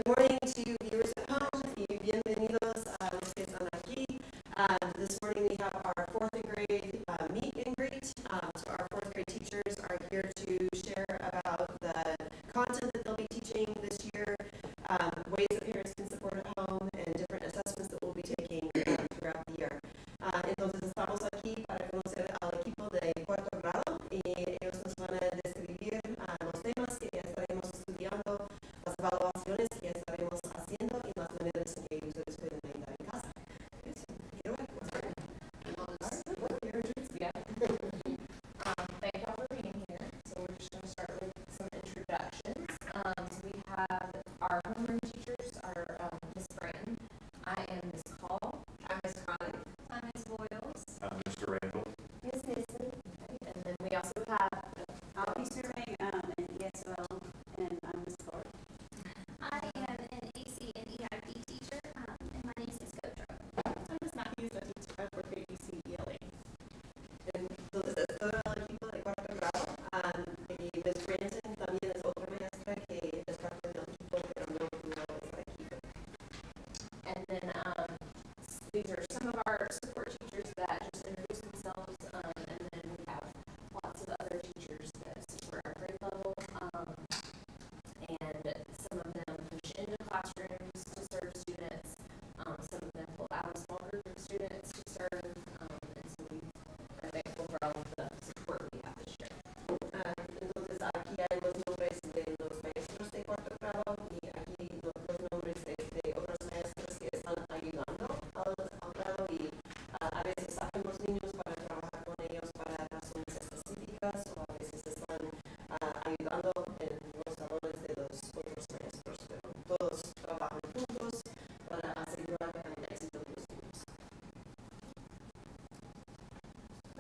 morning to viewers at home y bienvenidos a los que están aquí. This morning we have our fourth grade meet and greet. So our fourth grade teachers are here to share about the content that they'll be teaching this year, ways that parents can support at home, and different assessments that we'll be taking throughout the year. Entonces estamos aquí para conocer al equipo de cuarto grado y ellos nos van a describir los temas que estaremos estudiando, las evaluaciones que estaremos haciendo y las maneras en que ustedes pueden ayudar en casa. Thank y'all for being here. So we're just going to start with some introductions. So we have our homeroom teachers, our Miss Bratton. I am Miss Hall. I'm Miss Chronic. I'm Miss Boyles. I'm Mr. Randall. Miss Mason. Okay. And then we also have I'll be serving in ESL, and I'm Miss Clark. I am an AC and EIP teacher, and my name is Ms. Gotro. I'm Miss Matthews. I teach at Fort ABC ELA. Entonces es todo el equipo de cuarto grado. Y Ms. Branson también es otra maestra que es parte del equipo, pero no pudo estar aquí. And then these are some of our support teachers that just introduce themselves, and then we have lots of other teachers that support our grade level, and some of them push into classrooms to serve students, some of them pull out a small group of students to serve, and so we are thankful for all of the support we have this year. Entonces aquí hay los nombres de los maestros de cuarto grado y aquí los nombres de otros maestros que están ayudando al grado y a veces sacan los niños para trabajar con ellos para razones específicas o a veces están ayudando en los salones de los otros maestros, pero todos trabajan juntos para asegurar el éxito de los niños.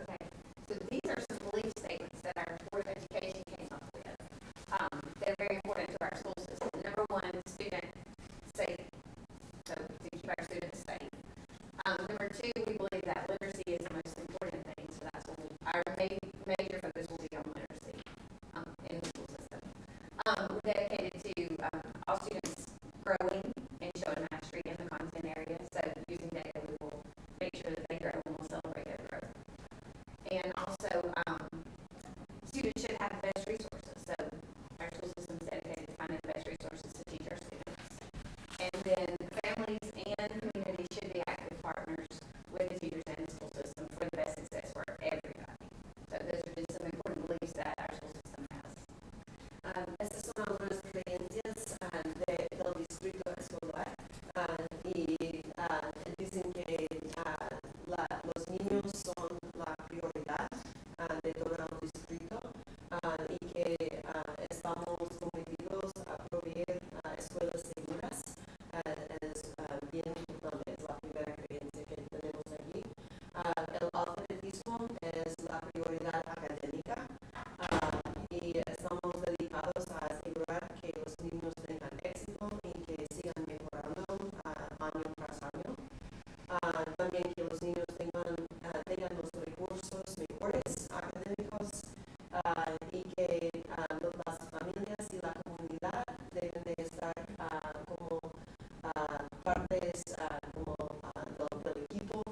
Okay, so these are some belief statements that our Board of Education came up with. They're very important to our school system. Number one, student safe. So to keep our students safe. Number two, we believe that literacy is the most important thing. So that's what our major focus will be on literacy in the school system. We're dedicated to all students growing and showing mastery in the content area. So using data, we will make sure that they grow and we'll celebrate their growth. And also, students should have the best resources. So our school system is dedicated to finding the best resources to teach our students. And then families and community should be active partners with the teachers and the school system for the best success for everybody. So those are just some important beliefs that our school system has. Estas son algunas creencias del distrito escolar y dicen que los niños son la prioridad de todo el distrito y que estamos comprometidos a proveer escuelas seguras. Es bien importante, es la primera creencia que tenemos aquí. El alfabetismo es la prioridad académica y estamos dedicados a asegurar que los niños tengan éxito y que sigan mejorando año tras año. También que los niños tengan los recursos mejores académicos y que las familias y la comunidad deben de estar como partes del equipo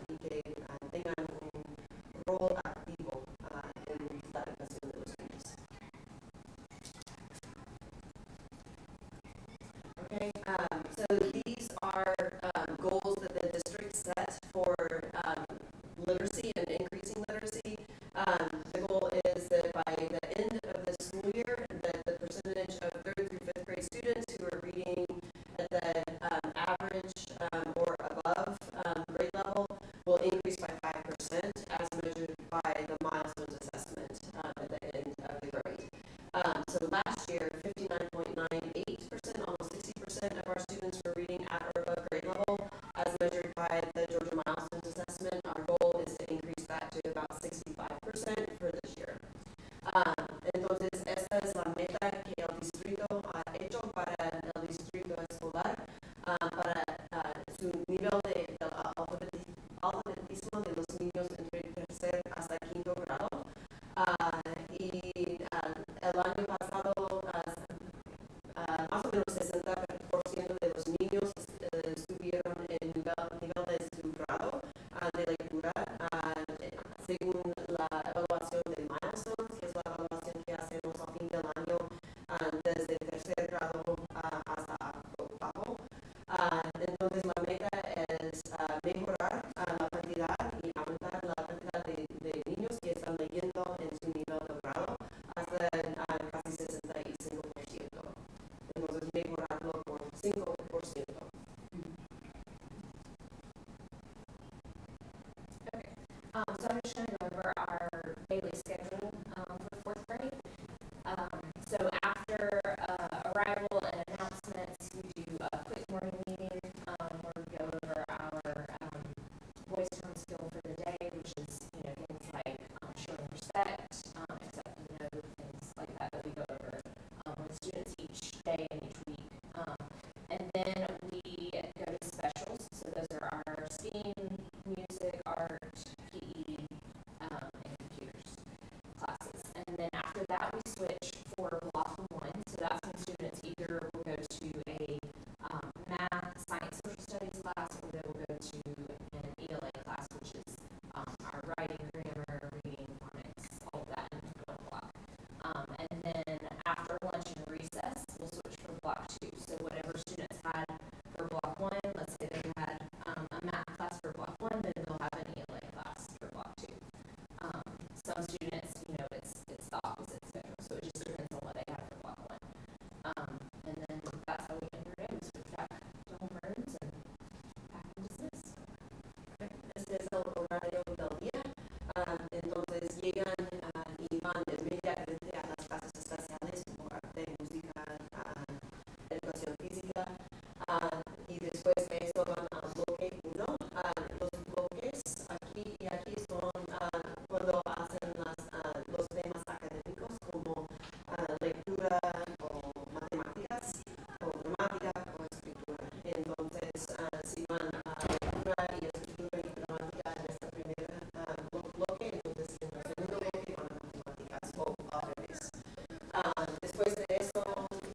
y que tengan un rol activo en la educación de los niños. Okay, so these are goals that the district set for literacy and increasing literacy. The goal is that by the end of the school year, that the percentage of 3rd through 5th grade students who are reading at the average or above grade level will increase by 5% as measured by the milestones assessment at the end of the grade. So last year, 59.98%, almost 60% of our students were reading at or above grade level as measured by the Georgia Milestones Assessment. Our goal is to increase that to about 65% for this year. Entonces, esta es la meta que el distrito ha hecho para el distrito escolar, para su nivel de alfabetismo de los niños entre tercer hasta quinto grado. Y el año pasado, más o menos 60% So I'm just going to go over our daily schedule for fourth grade. So after arrival and announcements, we do a quick morning meeting where we go over our voice tone skill for the day, which is things like showing respect, accepting no, things like that we go over with students each day and each week. And then we go to specials. So those are our STEAM, music, art, PE, and computers classes. And then after that, we switch for block one. So that's when students either will go to a math, science, social studies class, or they will go to an ELA class, which is our writing, grammar, reading, phonics, all of that in one block. And then after lunch and recess, we'll switch for block two. So whatever students had for block one, let's say they had a math class for block one, then they'll have an ELA class for block two. Some students, it's the opposite schedule, so it just depends on what they have for block one. And then that's how we end our day. We switch back to homerooms and back and dismiss. Este es el horario del día. Entonces llegan y van inmediatamente a las clases especiales como arte, música, educación física. Y después de eso van al bloque 1. Los bloques aquí son cuando hacen los temas académicos como lectura o matemáticas o gramática o escritura. Entonces, si van a lectura y escritura y gramática en este primer bloque, entonces en el segundo bloque van a matemáticas o al revés. Después de eso,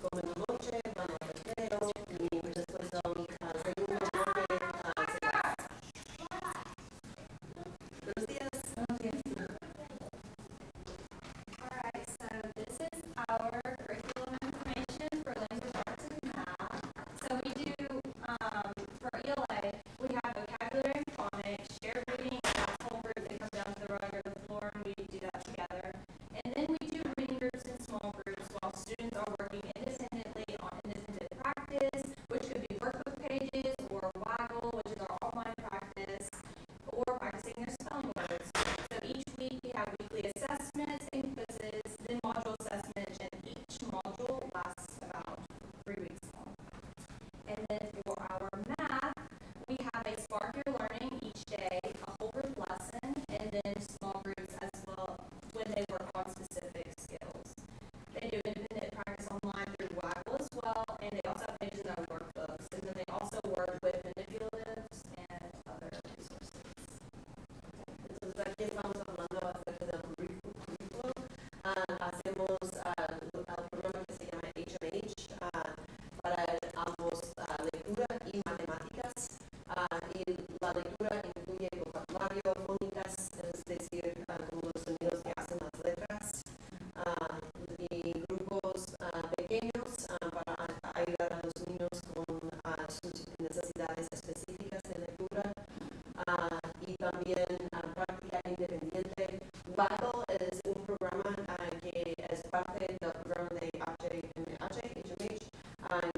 comen la noche, van al recreo y después del segundo bloque se va. Buenos días. Alright, so this is our curriculum information for language arts and math. So we do, for ELA, we have vocabulary and phonics, shared reading, that's whole group, they come down to the rug or the floor and we do that together. And then we do reading groups and small groups while students are working independently on independent practice, which could be workbook pages or Waggle, which is our online practice, or practicing their spelling words. So each week we have weekly assessments and quizzes, then module assessments, and each module lasts about 3 weeks long. And then for our math, we have a Spark Your Learning each day, a whole group lesson, and then small groups as well when they work on specific skills. They do independent practice online through Waggle as well, and they also have pages in our workbooks, and then they also work with manipulatives and other resources. Entonces aquí estamos hablando acerca del currículo. Hacemos el programa que se llama HMH para ambos lectura y matemáticas. Y la lectura incluye vocabulario, fónicas, es decir, como los sonidos que hacen las letras, y grupos pequeños para ayudar a los niños con sus necesidades específicas de lectura. Y también práctica independiente. Waggle es un programa que es parte del programa de HMH,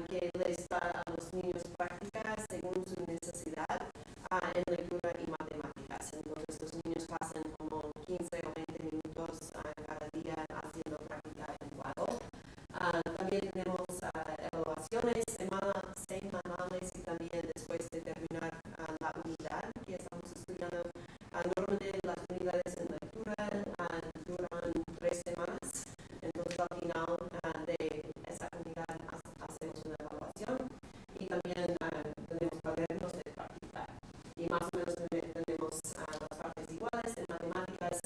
que les da a los niños prácticas según su necesidad en lectura y matemáticas. Entonces los niños pasan como 15 o 20 minutos cada día haciendo práctica en Waggle. También tenemos evaluaciones semanales y también después de terminar la unidad que estamos estudiando. Normalmente las unidades en lectura duran 3 semanas. Entonces al final de esa unidad hacemos una evaluación y también tenemos cuadernos de práctica. Y más o menos tenemos las partes iguales en matemáticas,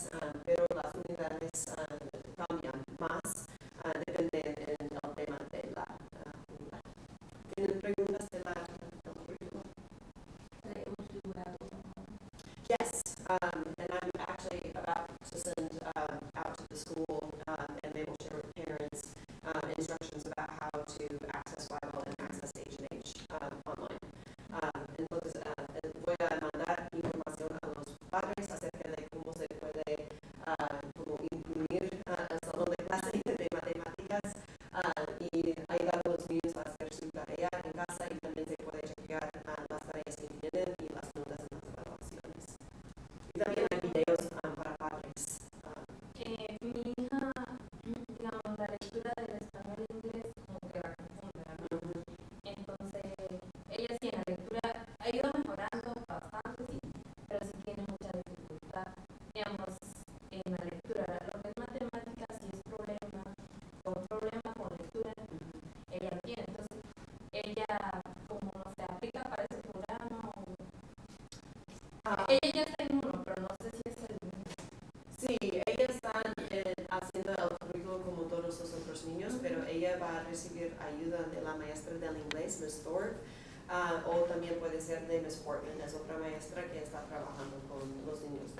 pero las unidades cambian más, depende del tema de la unidad. ¿Tienen preguntas del currículo? Yes, and I'm actually about to send out to the school and they will share with parents instructions about how to access Waggle and access H&H online. Entonces voy a mandar información a los padres acerca de cómo se puede como incluir el salón de clase de matemáticas y ayudar a los niños a hacer su tarea en casa y también se puede chequear las tareas que tienen y las notas en las evaluaciones. Y también ella ya está en uno, pero no sé si es el mismo. Sí, ella está haciendo el currículo como todos los otros niños, pero ella va a recibir ayuda de la maestra del inglés, Miss Thorpe, o también puede ser de Miss Portman, es otra maestra que está trabajando con los niños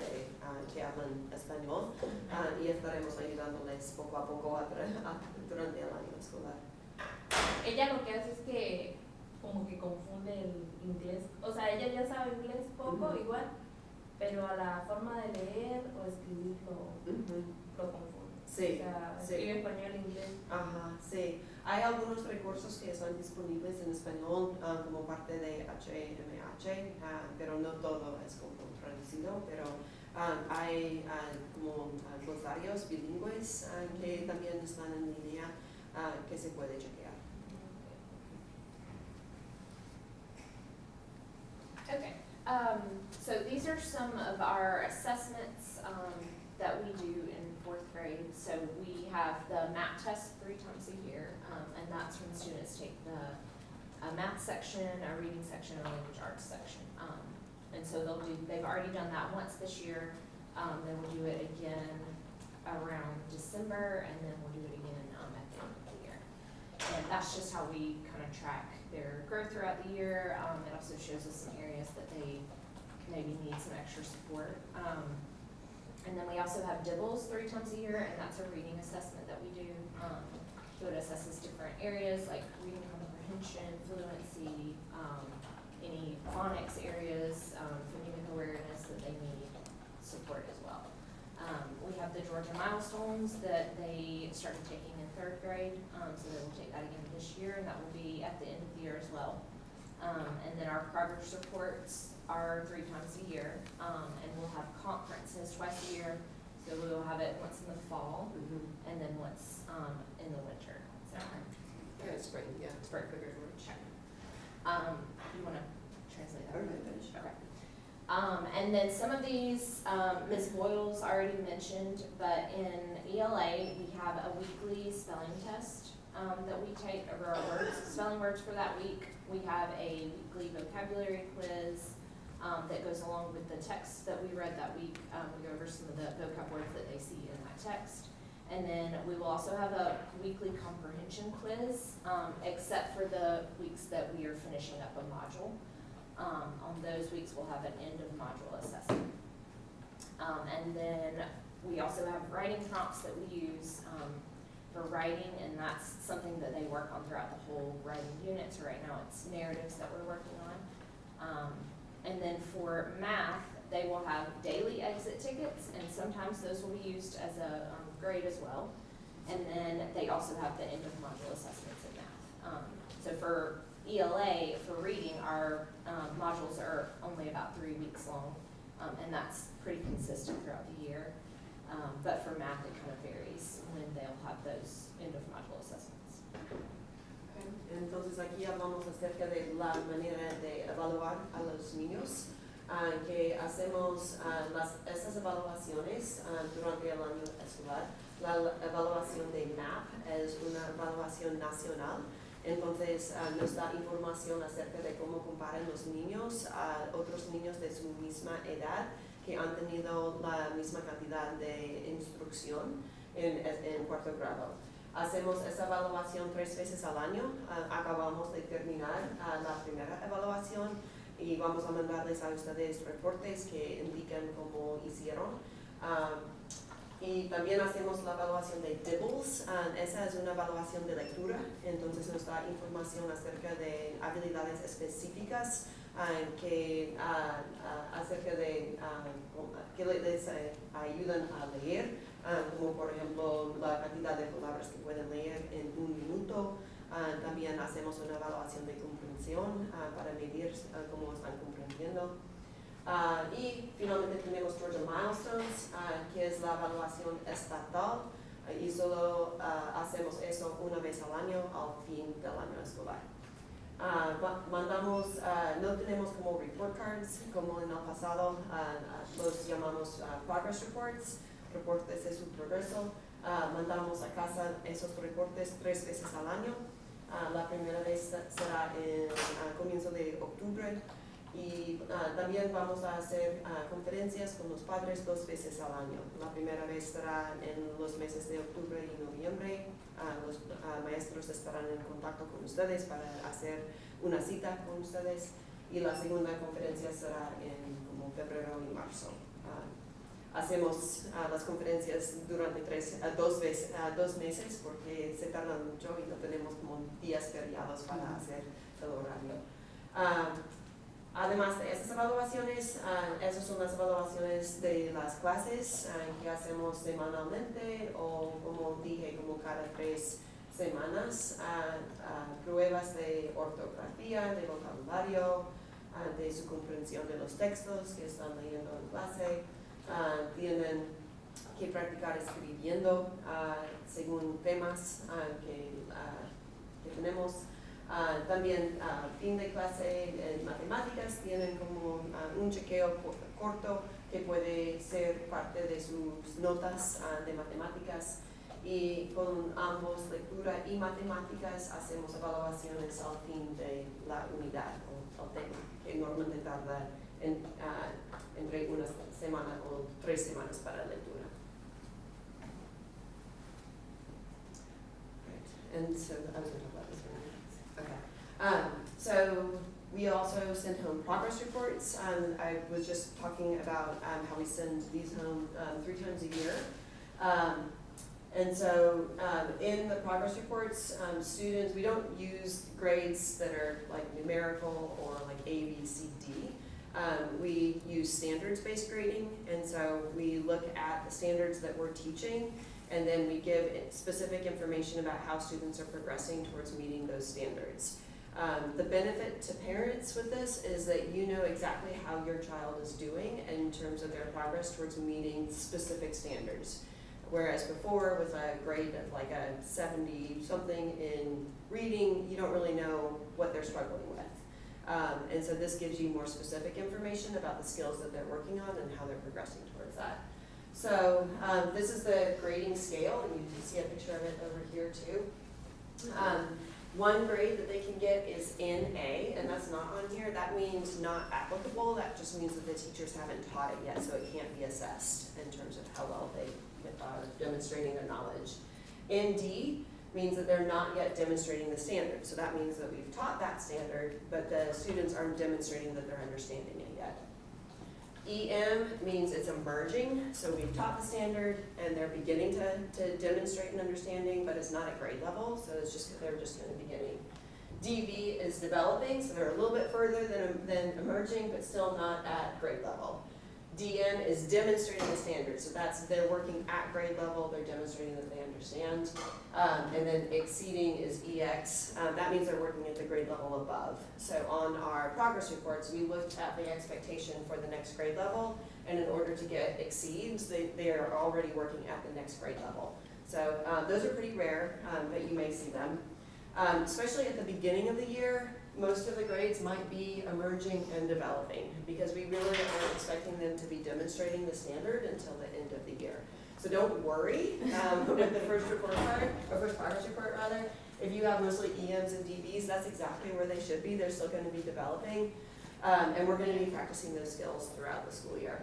que hablan español, y estaremos ayudándoles poco a poco durante el año escolar. Ella lo que hace es que como que confunde el inglés, o sea, ella ya sabe inglés poco igual, pero a la forma de leer o escribir lo confunde. Sí, O sea, sí. escribe español e inglés. Ajá, sí. Hay algunos recursos que están disponibles en español como parte de HMH, pero no todo es como traducido, pero hay como glosarios bilingües que también están en línea que se puede chequear. Okay, so these are some of our assessments that we do in fourth grade. So we have the math test 3 times a year, and that's when students take a math section, a reading section, and a language arts section. And so they've already done that once this year, then we'll do it again around December, and then we'll do it again at the end of the year. And that's just how we kind of track their growth throughout the year. It also shows us some areas that they maybe need some extra support. And then we also have DIBELS 3 times a year, and that's a reading assessment that we do. So it assesses different areas like reading comprehension, fluency, any phonics areas, phonemic awareness that they need support as well. We have the Georgia Milestones that they started taking in 3rd grade, so they will take that again this year, and that will be at the end of the year as well. And then our progress reports are 3 times a year, and we'll have conferences twice a year. So we will have it once in the fall, and then once in the winter. So Spring, yeah. spring, check. You want to translate that? Okay. And then some of these, Ms. Boyle's already mentioned, but in ELA, we have a weekly spelling test that we take over our words, spelling words for that week. We have a weekly vocabulary quiz that goes along with the text that we read that week. We go over some of the vocab words that they see in that text. And then we will also have a weekly comprehension quiz, except for the weeks that we are finishing up a module. On those weeks, we'll have an end of module assessment. And then we also have writing prompts that we use for writing, and that's something that they work on throughout the whole writing unit. So right now it's narratives that we're working on. And then for math, they will have daily exit tickets, and sometimes those will be used as a grade as well. And then they also have the end of module assessments in math. So for ELA, for reading, our modules are only about 3 weeks long, and that's pretty consistent throughout the year. But for math, it kind of varies when they'll have those end of module assessments. Entonces aquí hablamos acerca de la manera de evaluar a los niños, que hacemos esas evaluaciones durante el año escolar. La evaluación de MAP es una evaluación nacional, entonces nos da información acerca de cómo comparan los niños a otros niños de su misma edad que han tenido la misma cantidad de instrucción en 4º grado. Hacemos esa evaluación 3 veces al año. Acabamos de terminar la primera evaluación y vamos a mandarles a ustedes reportes que indican cómo hicieron. Y también hacemos la evaluación de DIBELS. Esa es una evaluación de lectura, entonces nos da información acerca de habilidades específicas acerca de que les ayudan a leer, como por ejemplo la cantidad de palabras que pueden leer en 1 minuto. También hacemos una evaluación de comprensión para medir cómo están comprendiendo. Y finalmente tenemos Georgia Milestones, que es la evaluación estatal, y solo hacemos eso 1 vez al año al fin del año escolar. No tenemos como report cards como en el pasado, los llamamos progress reports, reportes de su progreso. Mandamos a casa esos reportes 3 veces al año. La primera vez será en comienzo de octubre Y también vamos a hacer conferencias con los padres 2 veces al año. La primera vez será en los meses de octubre y noviembre. Los maestros estarán en contacto con ustedes para hacer una cita con ustedes. Y la segunda conferencia será en como febrero y marzo. Hacemos las conferencias durante 2 meses porque se tardan mucho y no tenemos como días feriados para hacer el horario. Además de estas evaluaciones, esas son las evaluaciones de las clases que hacemos semanalmente o, como dije, como cada 3 semanas. Pruebas de ortografía, de vocabulario, de su comprensión de los textos que están leyendo en clase. Tienen que practicar escribiendo según temas que tenemos. También fin de clase en matemáticas tienen como un chequeo corto que puede ser parte de sus notas de matemáticas, y con ambos, lectura y matemáticas, hacemos evaluaciones al fin de la unidad o el tema, que normalmente tarda entre una semana o 3 semanas para lectura. Right. And so I was going to talk about this one. Okay. So we also send home progress reports. I was just talking about how we send these home 3 times a year. And so in the progress reports, students, we don't use grades that are like numerical or like A, B, C, D. We use standards-based grading, and so we look at the standards that we're teaching, and then we give specific information about how students are progressing towards meeting those standards. The benefit to parents with this is that you know exactly how your child is doing in terms of their progress towards meeting specific standards. Whereas before, with a grade of like a 70-something in reading, you don't really know what they're struggling with. And so this gives you more specific information about the skills that they're working on and how they're progressing towards that. So this is the grading scale, and you can see a picture of it over here too. One grade that they can get is NA, and that's not on here. That means not applicable. That just means that the teachers haven't taught it yet, so it can't be assessed in terms of how well they are demonstrating their knowledge. ND means that they're not yet demonstrating the standard. So that means that we've taught that standard, but the students aren't demonstrating that they're understanding it yet. EM means it's emerging, so we've taught the standard and they're beginning to demonstrate an understanding, but it's not at grade level, so they're just in the beginning. DV is developing, so they're a little bit further than emerging, but still not at grade level. DM is demonstrating the standard, so they're working at grade level, they're demonstrating that they understand. And then exceeding is EX, that means they're working at the grade level above. So on our progress reports, we looked at the expectation for the next grade level, and in order to get exceeds, they are already working at the next grade level. So those are pretty rare, but you may see them. Especially at the beginning of the year, most of the grades might be emerging and developing, because we really aren't expecting them to be demonstrating the standard until the end of the year. So don't worry with the first report card, or first progress report rather. If you have mostly EMs and DBs, that's exactly where they should be. They're still going to be developing, and we're going to be practicing those skills throughout the school year.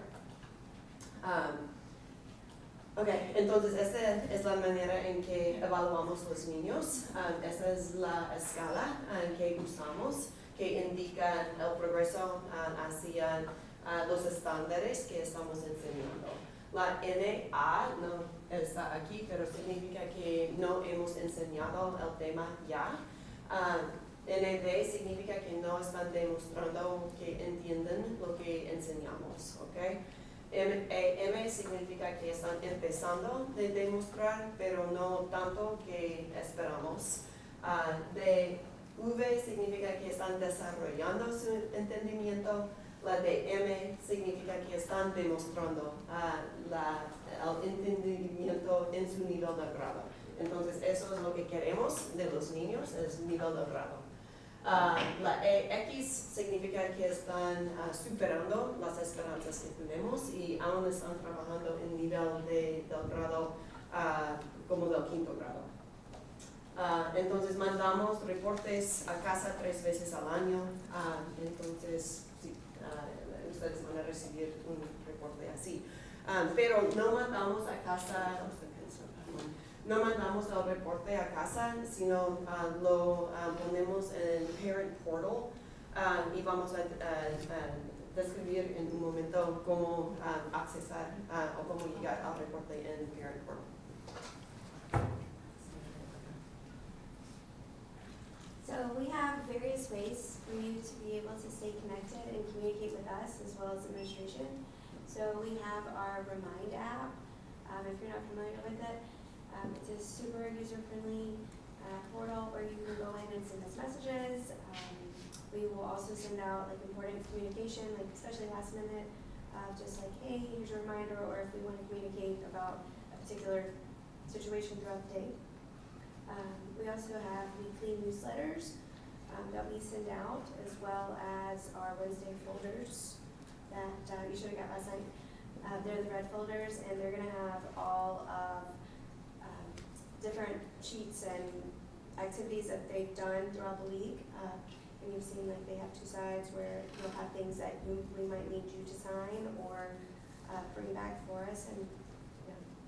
Okay, entonces esta es la manera en que evaluamos los niños. Esta es la escala que usamos, que indica el progreso hacia los estándares que estamos enseñando. La NA no está aquí, pero significa que no hemos enseñado el tema ya. ND significa que no están demostrando que entienden lo que enseñamos, ¿ok? M significa que están empezando a demostrar, pero no tanto que esperamos. V significa que están desarrollando su entendimiento. La DM significa que están demostrando el entendimiento en su nivel de grado. Entonces eso es lo que queremos de los niños, es nivel de grado. La X significa que están superando las esperanzas que tenemos y aún están trabajando en nivel del grado como del 5º grado. Entonces mandamos reportes a casa 3 veces al año. Entonces, sí, ustedes van a recibir un reporte así. Pero no mandamos a casa, no mandamos el reporte a casa, sino lo ponemos en Parent Portal y vamos a describir en un momento cómo accesar o cómo llegar al reporte en Parent Portal. So we have various ways for you to be able to stay connected and communicate with us as well as administration. So we have our Remind app. If you're not familiar with it, it's a super user-friendly portal where you can go in and send us messages. We will also send out like important communication, like especially last minute, just like, hey, here's a reminder, or if we want to communicate about a particular situation throughout the day. We also have weekly newsletters that we send out, as well as our Wednesday folders that you should have got last night. They're the red folders, and they're going to have all of different sheets and activities that they've done throughout the week. And you've seen like they have two sides where you'll have things that we might need you to sign or bring back for us, and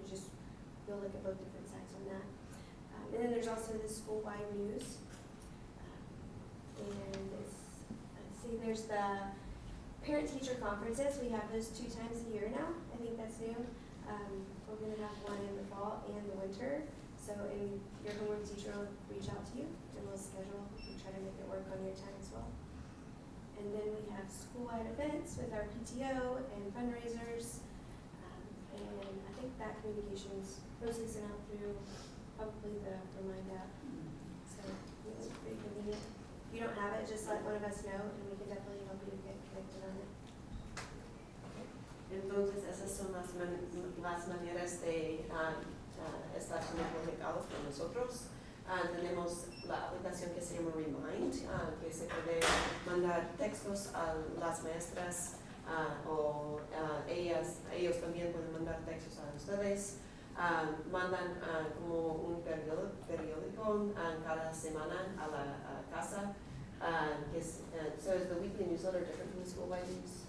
you'll look at both different sides on that. And then there's also the school-wide news. And let's see, there's the parent-teacher conferences. We have those 2 times a year now. I think that's new. We're going to have one in the fall and the winter. So your homework teacher will reach out to you and we'll schedule and try to make it work on your time as well. And then we have school-wide events with our PTO and fundraisers. And I think that communication is mostly sent out through probably the Remind app. So it's pretty convenient. If you don't have it, just let one of us know and we can definitely help you to get connected on it. Entonces, esas son las maneras de estar conectados con nosotros. Tenemos la aplicación que se llama Remind, que se puede mandar textos a las maestras o ellos también pueden mandar textos a ustedes. Mandan como un periódico cada semana a la casa. So is the weekly newsletter different from the school-wide news?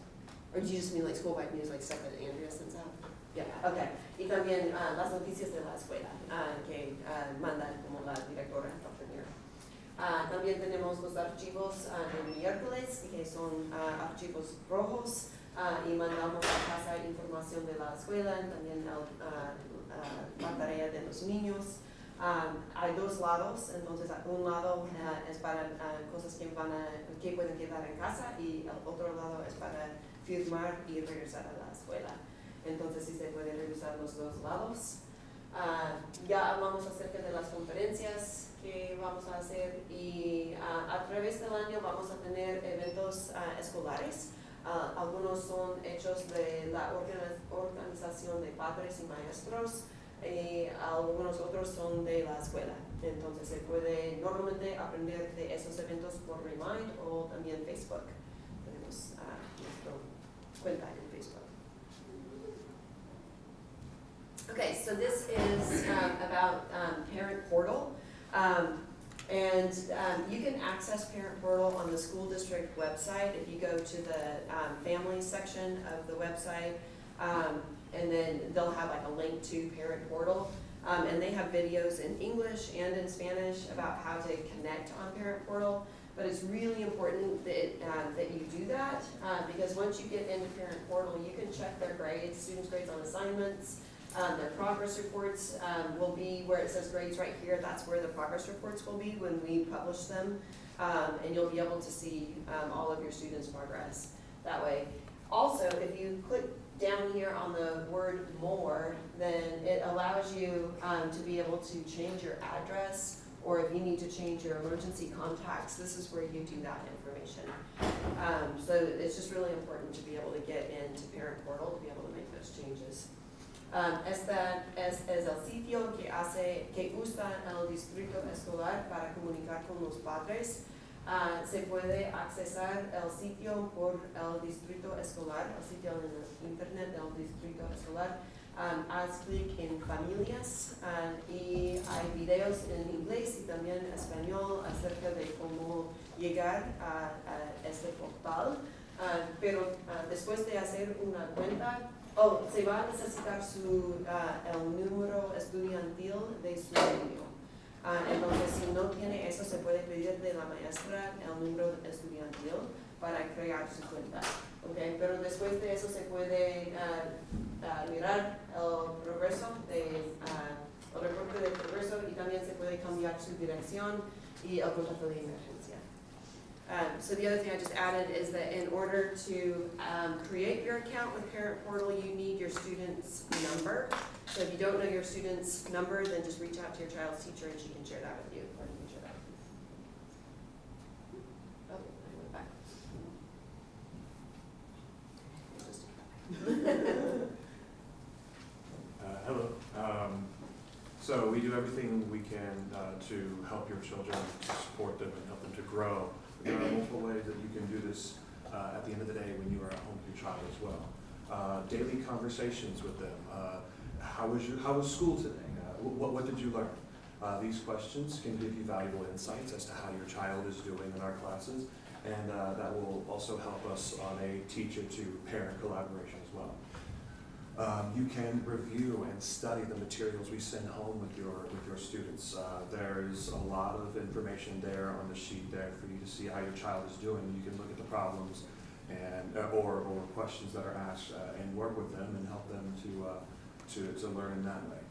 Or do you just mean like school-wide news, like stuff that Andrea sends out? Yeah, okay. Y también las noticias de la escuela que mandan como la directora Dr. También tenemos los archivos de miércoles, que son archivos rojos, y mandamos a casa información de la escuela, también la tarea de los niños. Hay 2 lados, entonces un lado es para cosas que pueden quedar en casa y el otro lado es para firmar y regresar a la escuela. Entonces sí se pueden revisar los 2 lados. Ya hablamos acerca de las conferencias que vamos a hacer y a través del año vamos a tener eventos escolares. Algunos son hechos de la organización de padres y maestros y algunos otros son de la escuela. Entonces se puede normalmente aprender de esos eventos por Remind o también Facebook. Tenemos nuestra cuenta en Facebook. Okay, so this is about Parent Portal. You can access Parent Portal on the school district website if you go to the family section of the website, and then they'll have like a link to Parent Portal. And they have videos in English and in Spanish about how to connect on Parent Portal. But it's really important that you do that because once you get into Parent Portal, you can check their grades, students' grades on assignments. Their progress reports will be where it says grades right here. That's where the progress reports will be when we publish them. And you'll be able to see all of your students' progress that way. Also, if you click down here on the word more, then it allows you to be able to change your address, or if you need to change your emergency contacts, this is where you do that information. So it's just really important to be able to get into Parent Portal to be able to make those changes. Este es el sitio que usa el distrito escolar para comunicar con los padres. Se puede accesar el sitio por el distrito escolar, el sitio en internet del distrito escolar. haz clic en familias y hay videos en inglés y también español acerca de cómo llegar a este portal. Pero después de hacer una cuenta, se va a necesitar el número estudiantil de su niño. Entonces, si no tiene eso, se puede pedir de la maestra el número estudiantil para crear su cuenta. Okay, pero después de eso se puede mirar el progreso, el reporte de progreso, y también se puede cambiar su dirección y el contacto de emergencia. So the other thing I just added is that in order to create your account with Parent Portal, you need your student's number. So if you don't know your student's number, then just reach out to your child's teacher and she can share that with you. Or you can share that with you. Oh, I went back. Hello. So we do everything we can to help your children, to support them and help them to grow. There are multiple ways that you can do this at the end of the day when you are at home with your child as well. Daily conversations with them. How was school today? What did you learn? These questions can give you valuable insights as to how your child is doing in our classes, and that will also help us on a teacher-to-parent collaboration as well. You can review and study the materials we send home with your students. There's a lot of information there on the sheet there for you to see how your child is doing. You can look at the problems and or questions that are asked and work with them and help them to learn in that way.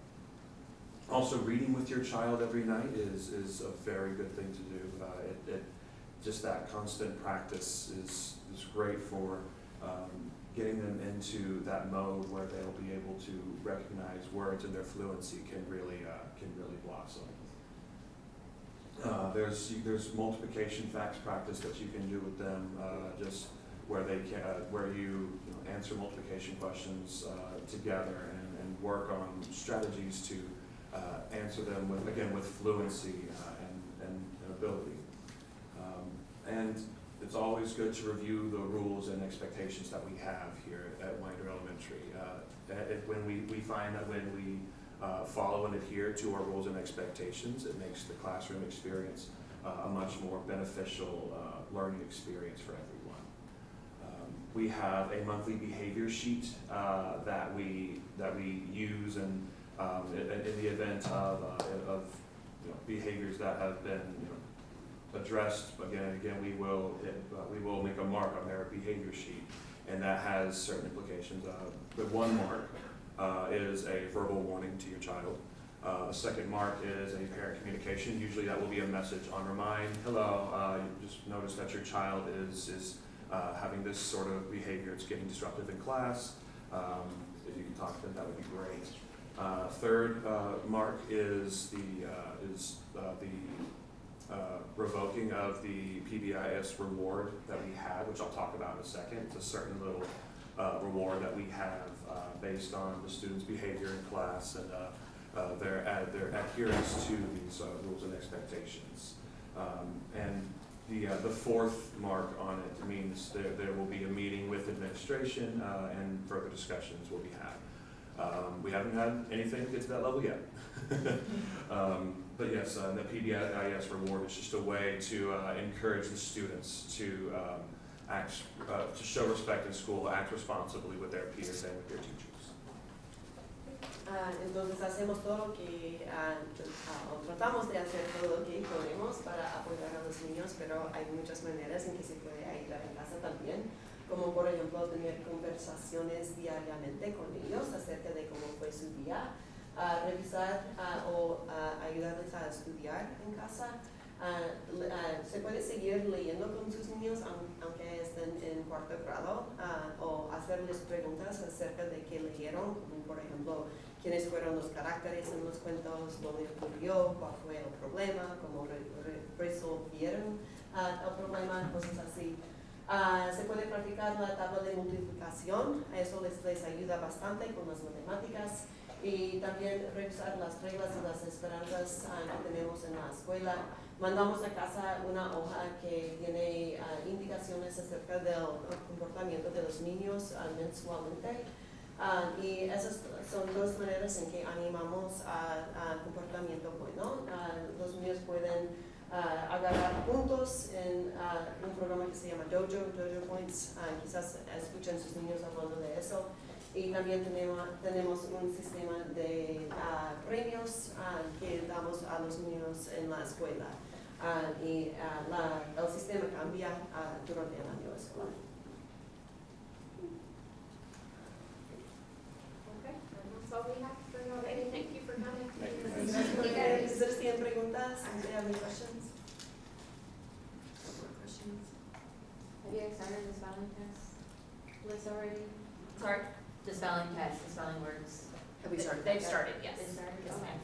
Also, reading with your child every night is a very good thing to do. Just that constant practice is great for getting them into that mode where they'll be able to recognize words and their fluency can really blossom. There's multiplication facts practice that you can do with them, just where you answer multiplication questions together and work on strategies to answer them with fluency and ability. And it's always good to review the rules and expectations that we have here at Winder Elementary. When we find that when we follow and adhere to our rules and expectations, it makes the classroom experience a much more beneficial learning experience for everyone. We have a monthly behavior sheet that we use and in the event of behaviors that have been addressed again, we will make a mark on their behavior sheet, and that has certain implications. The one mark is a verbal warning to your child. The second mark is a parent communication. Usually that will be a message on Remind. Hello, you just noticed that your child is having this sort of behavior. It's getting disruptive in class. If you can talk to them, that would be great. Third mark is the revoking of the PBIS reward that we have, which I'll talk about in a second. It's a certain little reward that we have based on the students' behavior in class and their adherence to these rules and expectations. And the fourth mark on it means there will be a meeting with administration and further discussions will be had. We haven't had anything get to that level yet. But yes, the PBIS reward is just a way to encourage the students to act, to show respect in school, act responsibly with their peers and with their teachers. Entonces hacemos todo lo que, o tratamos de hacer todo lo que podemos para apoyar a los niños, pero hay muchas maneras en que se puede ayudar en casa también, como por ejemplo tener conversaciones diariamente con ellos acerca de cómo fue su día, revisar o ayudarles a estudiar en casa. Se puede seguir leyendo con sus niños aunque estén en cuarto grado o hacerles preguntas acerca de qué leyeron, como por ejemplo quiénes fueron los caracteres en los cuentos, dónde ocurrió, cuál fue el problema, cómo resolvieron el problema, cosas así. Se puede practicar la tabla de multiplicación, eso les ayuda bastante con las matemáticas. Y también revisar las reglas y las esperanzas que tenemos en la escuela. Mandamos a casa una hoja que tiene indicaciones acerca del comportamiento de los niños mensualmente. Y esas son dos maneras en que animamos a comportamiento bueno. Los niños pueden agarrar puntos en un programa que se llama Dojo Points. Quizás escuchen sus niños hablando de eso. Y también tenemos un sistema de premios que damos a los niños en la escuela. Y el sistema cambia durante el año escolar. Okay, that's all we have for you already. Thank you for coming. ¿Ustedes tienen preguntas? Do you have any questions? Have you started the spelling test list already? Sorry? The spelling test, the spelling words. Have we started? They've started, yes. They started? Yes, Okay. ma'am.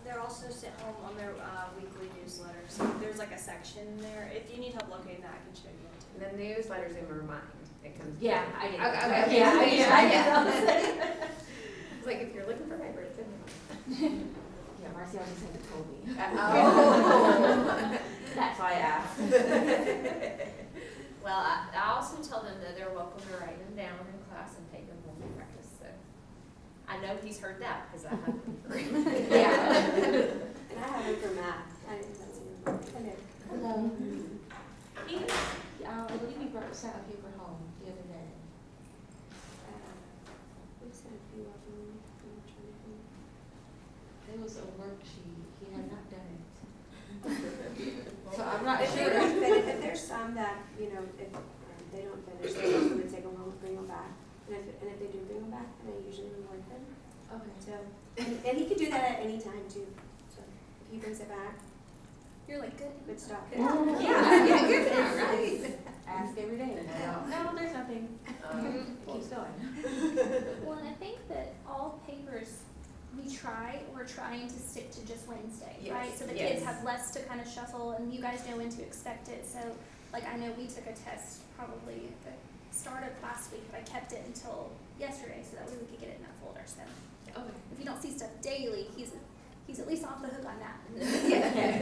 They're also sent home on their weekly newsletter, so there's like a section there. If you need help locating that, I can show you it too. The newsletter's in my mind. It comes. Yeah, I get it. Okay. Yeah, I get it. It's like, if you're looking for paper, it's in there. Yeah, Marcy always said it told me. Oh. That's why I asked. Well, I also tell them that they're welcome to write them down in class and take them home to practice, so. I know he's heard that, because I have them for Yeah. And I have it for math. I didn't have it. Hello. I believe he sent a paper home the other day. We've sent a few of them. I'm trying to think. It was a worksheet, he had not done it. So I'm not If they sure. don't finish, if there's some that, you know, if they don't finish, they're welcome to take them home, bring them back. And if they do bring them back, then I usually reward them. Okay. So, and he could do that at any time too. So if he brings it back, You're like, good. good stuff. Yeah, good job, right? Ask every day. No, there's nothing. It keeps going. Well, and I think that all papers we're trying to stick to just Wednesday, Yes, right? So the yes. kids have less to kind of shuffle, and you guys know when to expect it. So, like, I know we took a test probably at the start of last week, but I kept it until yesterday so that way we could get it in that folder. So Okay. if you don't see stuff daily, he's at least off the hook on that. Yeah.